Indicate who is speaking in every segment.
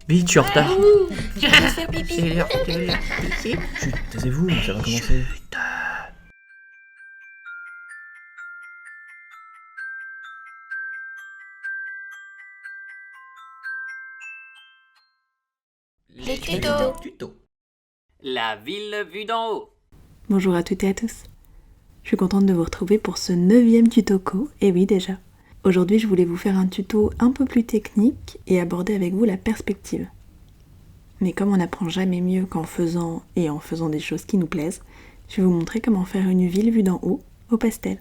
Speaker 1: Vite, je suis en retard.
Speaker 2: Je vais faire pipi.
Speaker 1: C'est l'heure de la piscine. Chut, taisez-vous, ça va commencer.
Speaker 2: Les tutos.
Speaker 1: Tuto.
Speaker 3: La ville vue d'en haut.
Speaker 4: Bonjour à toutes et à tous. Je suis contente de vous retrouver pour ce 9e tuto-co, et oui déjà. Aujourd'hui je voulais vous faire un tuto un peu plus technique et aborder avec vous la perspective. Mais comme on n'apprend jamais mieux qu'en faisant et en faisant des choses qui nous plaisent, je vais vous montrer comment faire une ville vue d'en haut au pastel.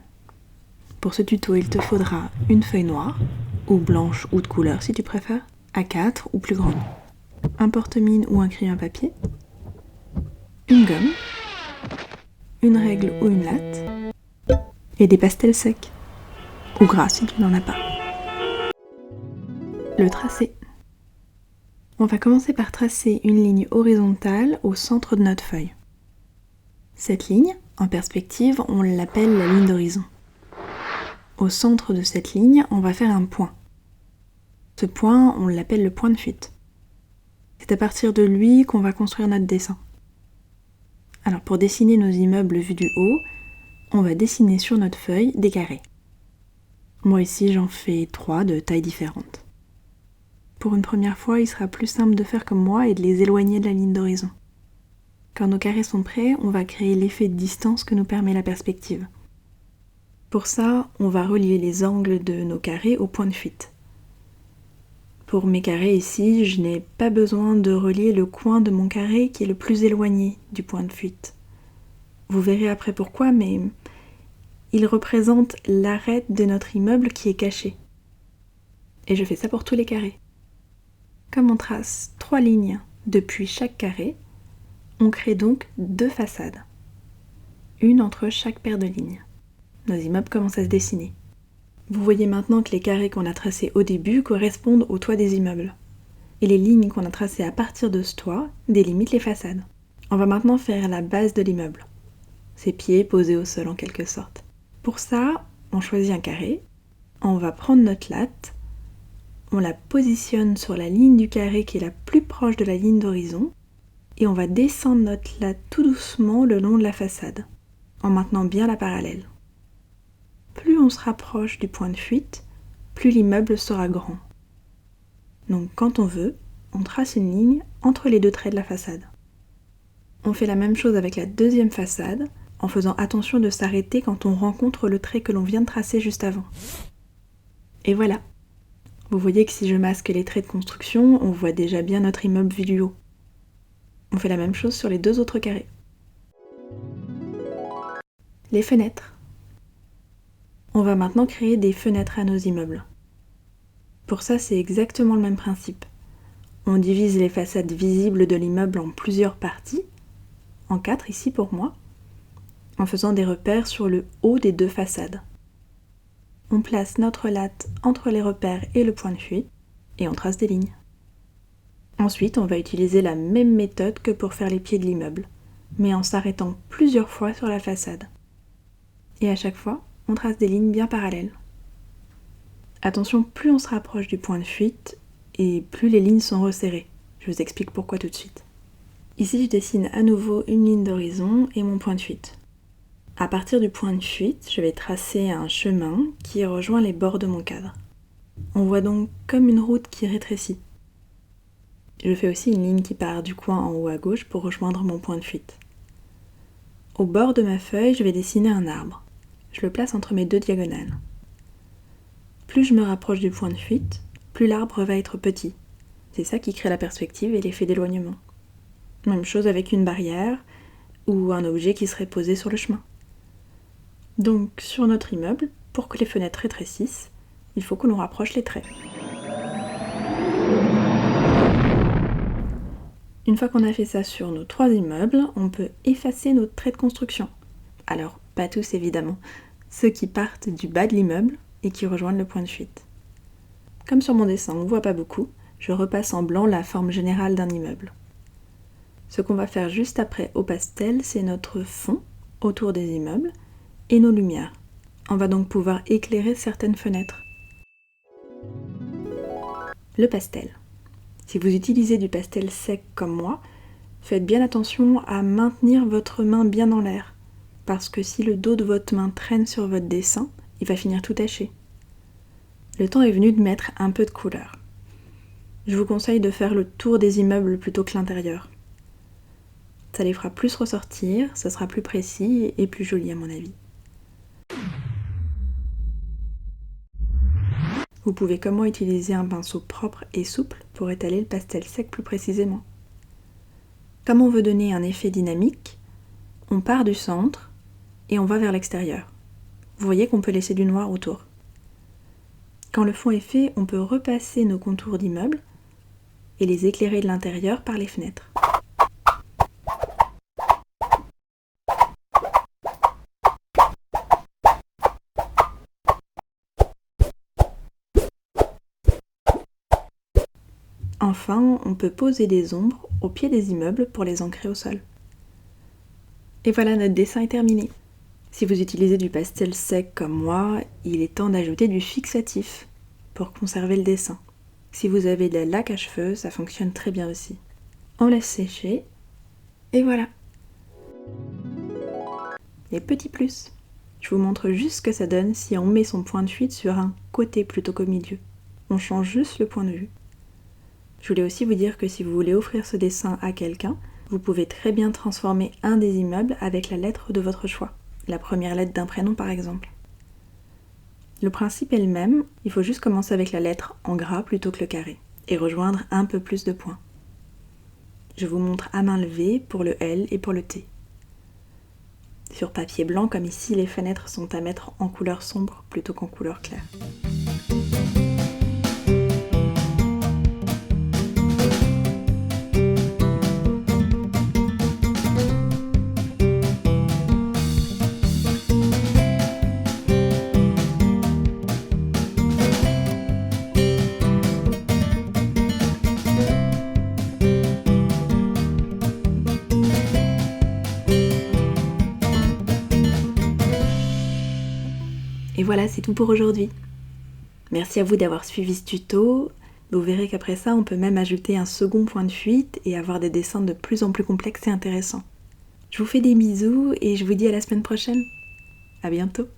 Speaker 4: Pour ce tuto il te faudra une feuille noire, ou blanche ou de couleur si tu préfères, A4 ou plus grande, un porte-mine ou un crayon à papier, une gomme, une règle ou une latte, et des pastels secs, ou gras si tu n'en as pas. Le tracé. On va commencer par tracer une ligne horizontale au centre de notre feuille. Cette ligne, en perspective, on l'appelle la ligne d'horizon. Au centre de cette ligne, on va faire un point. Ce point, on l'appelle le point de fuite. C'est à partir de lui qu'on va construire notre dessin. Alors pour dessiner nos immeubles vus du haut, on va dessiner sur notre feuille des carrés. Moi ici j'en fais 3 de tailles différentes. Pour une première fois, il sera plus simple de faire comme moi et de les éloigner de la ligne d'horizon. Quand nos carrés sont prêts, on va créer l'effet de distance que nous permet la perspective. Pour ça, on va relier les angles de nos carrés au point de fuite. Pour mes carrés ici, je n'ai pas besoin de relier le coin de mon carré qui est le plus éloigné du point de fuite. Vous verrez après pourquoi, mais il représente l'arête de notre immeuble qui est caché. Et je fais ça pour tous les carrés. Comme on trace 3 lignes depuis chaque carré, on crée donc 2 façades. Une entre chaque paire de lignes. Nos immeubles commencent à se dessiner. Vous voyez maintenant que les carrés qu'on a tracés au début correspondent au toit des immeubles. Et les lignes qu'on a tracées à partir de ce toit délimitent les façades. On va maintenant faire la base de l'immeuble. Ses pieds posés au sol en quelque sorte. Pour ça, on choisit un carré, on va prendre notre latte, on la positionne sur la ligne du carré qui est la plus proche de la ligne d'horizon, et on va descendre notre latte tout doucement le long de la façade, en maintenant bien la parallèle. Plus on se rapproche du point de fuite, plus l'immeuble sera grand. Donc quand on veut, on trace une ligne entre les 2 traits de la façade. On fait la même chose avec la deuxième façade, en faisant attention de s'arrêter quand on rencontre le trait que l'on vient de tracer juste avant. Et voilà. Vous voyez que si je masque les traits de construction, on voit déjà bien notre immeuble vu du haut. On fait la même chose sur les 2 autres carrés. Les fenêtres. On va maintenant créer des fenêtres à nos immeubles. Pour ça, c'est exactement le même principe. On divise les façades visibles de l'immeuble en plusieurs parties, en 4 ici pour moi, en faisant des repères sur le haut des 2 façades. On place notre latte entre les repères et le point de fuite, et on trace des lignes. Ensuite, on va utiliser la même méthode que pour faire les pieds de l'immeuble, mais en s'arrêtant plusieurs fois sur la façade. Et à chaque fois, on trace des lignes bien parallèles. Attention, plus on se rapproche du point de fuite, et plus les lignes sont resserrées. Je vous explique pourquoi tout de suite. Ici, je dessine à nouveau une ligne d'horizon et mon point de fuite. À partir du point de fuite, je vais tracer un chemin qui rejoint les bords de mon cadre. On voit donc comme une route qui rétrécit. Je fais aussi une ligne qui part du coin en haut à gauche pour rejoindre mon point de fuite. Au bord de ma feuille, je vais dessiner un arbre. Je le place entre mes 2 diagonales. Plus je me rapproche du point de fuite, plus l'arbre va être petit. C'est ça qui crée la perspective et l'effet d'éloignement. Même chose avec une barrière ou un objet qui serait posé sur le chemin. Donc sur notre immeuble, pour que les fenêtres rétrécissent, il faut que l'on rapproche les traits. Une fois qu'on a fait ça sur nos 3 immeubles, on peut effacer nos traits de construction. Alors, pas tous évidemment, ceux qui partent du bas de l'immeuble et qui rejoignent le point de fuite. Comme sur mon dessin, on ne voit pas beaucoup, je repasse en blanc la forme générale d'un immeuble. Ce qu'on va faire juste après au pastel, c'est notre fond autour des immeubles et nos lumières. On va donc pouvoir éclairer certaines fenêtres. Le pastel. Si vous utilisez du pastel sec comme moi, faites bien attention à maintenir votre main bien en l'air, parce que si le dos de votre main traîne sur votre dessin, il va finir tout taché. Le temps est venu de mettre un peu de couleur. Je vous conseille de faire le tour des immeubles plutôt que l'intérieur. Ça les fera plus ressortir, ça sera plus précis et plus joli à mon avis. Vous pouvez comme moi utiliser un pinceau propre et souple pour étaler le pastel sec plus précisément. Comme on veut donner un effet dynamique, on part du centre et on va vers l'extérieur. Vous voyez qu'on peut laisser du noir autour. Quand le fond est fait, on peut repasser nos contours d'immeubles et les éclairer de l'intérieur par les fenêtres. Enfin, on peut poser des ombres au pied des immeubles pour les ancrer au sol. Et voilà, notre dessin est terminé. Si vous utilisez du pastel sec comme moi, il est temps d'ajouter du fixatif pour conserver le dessin. Si vous avez de la laque à cheveux, ça fonctionne très bien aussi. On laisse sécher, et voilà. Les petits plus. Je vous montre juste ce que ça donne si on met son point de fuite sur un côté plutôt qu'au milieu. On change juste le point de vue. Je voulais aussi vous dire que si vous voulez offrir ce dessin à quelqu'un, vous pouvez très bien transformer un des immeubles avec la lettre de votre choix. La première lettre d'un prénom par exemple. Le principe est le même, il faut juste commencer avec la lettre en gras plutôt que le carré, et rejoindre un peu plus de points. Je vous montre à main levée pour le L et pour le T. Sur papier blanc comme ici, les fenêtres sont à mettre en couleur sombre plutôt qu'en couleur claire. Et voilà, c'est tout pour aujourd'hui. Merci à vous d'avoir suivi ce tuto. Vous verrez qu'après ça, on peut même ajouter un second point de fuite et avoir des dessins de plus en plus complexes et intéressants. Je vous fais des bisous et je vous dis à la semaine prochaine. À bientôt.